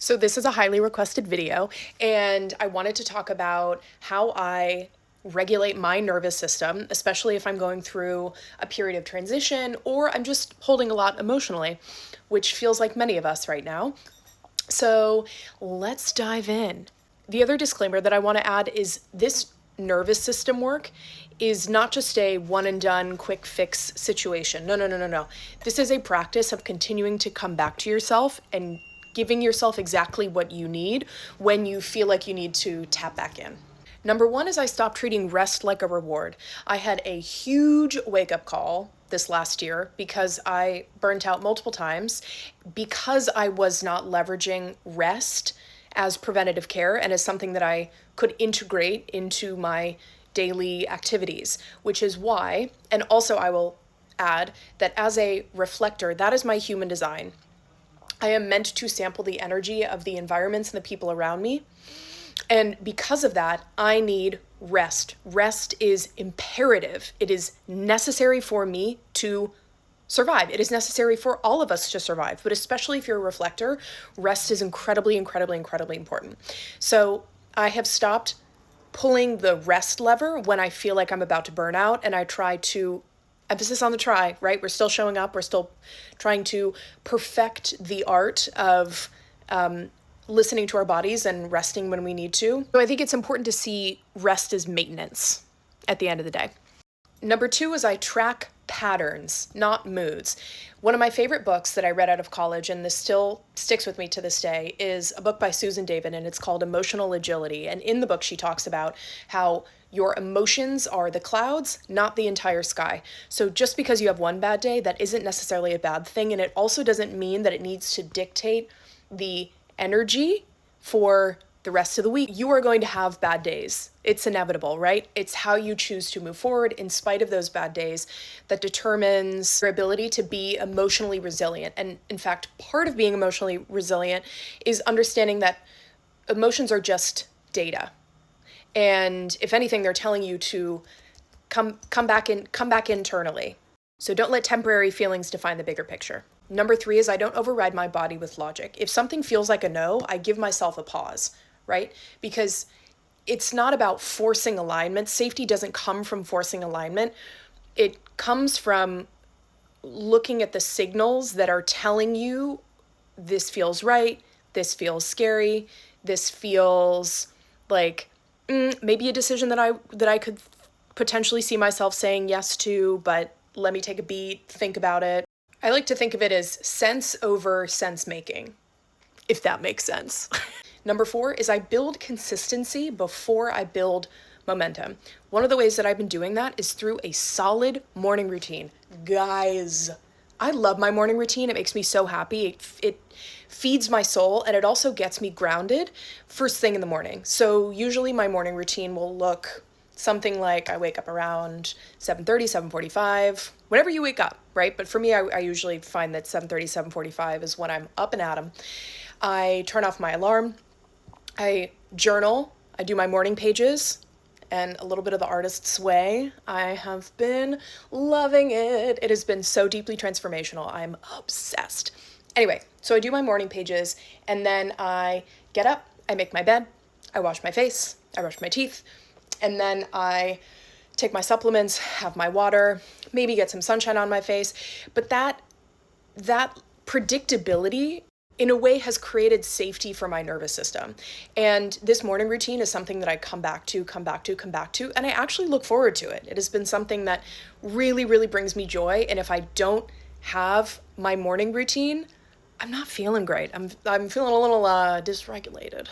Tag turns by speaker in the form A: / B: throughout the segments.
A: So this is a highly requested video, and I wanted to talk about how I regulate my nervous system, especially if I'm going through a period of transition or I'm just holding a lot emotionally, which feels like many of us right now. So let's dive in. The other disclaimer that I want to add is this nervous system work is not just a one and done quick fix situation. No. This is a practice of continuing to come back to yourself and giving yourself exactly what you need when you feel like you need to tap back in. Number one is I stopped treating rest like a reward. I had a huge wake-up call this last year because I burnt out multiple times because I was not leveraging rest as preventative care and as something that I could integrate into my daily activities, which is why, and also I will add that as a reflector, that is my human design. I am meant to sample the energy of the environments and the people around me. And because of that, I need rest. Rest is imperative. It is necessary for me to survive. It is necessary for all of us to survive, but especially if you're a reflector, rest is incredibly important. So I have stopped pulling the rest lever when I feel like I'm about to burn out, and I try to emphasis on the try, right? We're still showing up. We're still trying to perfect the art of listening to our bodies and resting when we need to. So I think it's important to see rest as maintenance at the end of the day. Number two is I track patterns, not moods. One of my favorite books that I read out of college, and this still sticks with me to this day, is a book by Susan David, and it's called Emotional Agility. And in the book, she talks about how your emotions are the clouds, not the entire sky. So just because you have one bad day, that isn't necessarily a bad thing. And it also doesn't mean that it needs to dictate the energy for the rest of the week. You are going to have bad days. It's inevitable, right? It's how you choose to move forward in spite of those bad days that determines your ability to be emotionally resilient. And in fact, part of being emotionally resilient is understanding that emotions are just data. And if anything, they're telling you to come back internally. So don't let temporary feelings define the bigger picture. Number three is I don't override my body with logic. If something feels like a no, I give myself a pause, right? Because it's not about forcing alignment. Safety doesn't come from forcing alignment. It comes from looking at the signals that are telling you this feels right, this feels scary, this feels like maybe a decision that I could potentially see myself saying yes to, but let me take a beat, think about it. I like to think of it as sense over sense making, if that makes sense. Number four is I build consistency before I build momentum. One of the ways that I've been doing that is through a solid morning routine. Guys, I love my morning routine. It makes me so happy. It feeds my soul, and it also gets me grounded first thing in the morning. So usually my morning routine will look something like I wake up around 7:30, 7:45, whenever you wake up, right? But for me, I usually find that 7:30, 7:45 is when I'm up and at 'em. I turn off my alarm. I journal. I do my morning pages and a little bit of the artist's way. I have been loving it. It has been so deeply transformational. I'm obsessed. Anyway, so I do my morning pages, and then I get up, I make my bed, I wash my face, I brush my teeth, and then I take my supplements, have my water, maybe get some sunshine on my face. But that predictability in a way has created safety for my nervous system. And this morning routine is something that I come back to, and I actually look forward to it. It has been something that really brings me joy. And if I don't have my morning routine, I'm not feeling great. I'm feeling a little dysregulated.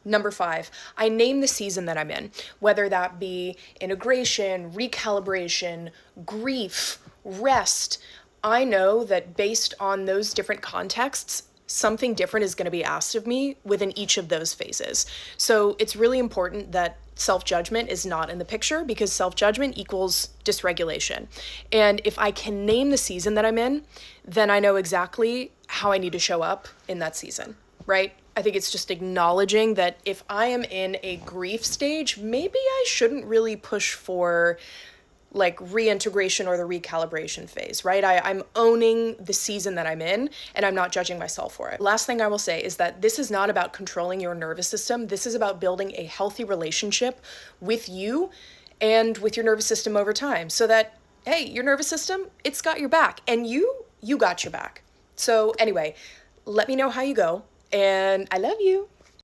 A: Number five, I name the season that I'm in, whether that be integration, recalibration, grief, rest. I know that based on those different contexts, something different is going to be asked of me within each of those phases. So it's really important that self-judgment is not in the picture, because self-judgment equals dysregulation. And if I can name the season that I'm in, then I know exactly how I need to show up in that season, right? I think it's just acknowledging that if I am in a grief stage, maybe I shouldn't really push for like reintegration or the recalibration phase, right? I'm owning the season that I'm in and I'm not judging myself for it. Last thing I will say is that this is not about controlling your nervous system. This is about building a healthy relationship with you and with your nervous system over time so that, hey, your nervous system, it's got your back, and you got your back. So anyway, let me know how you go, and I love you.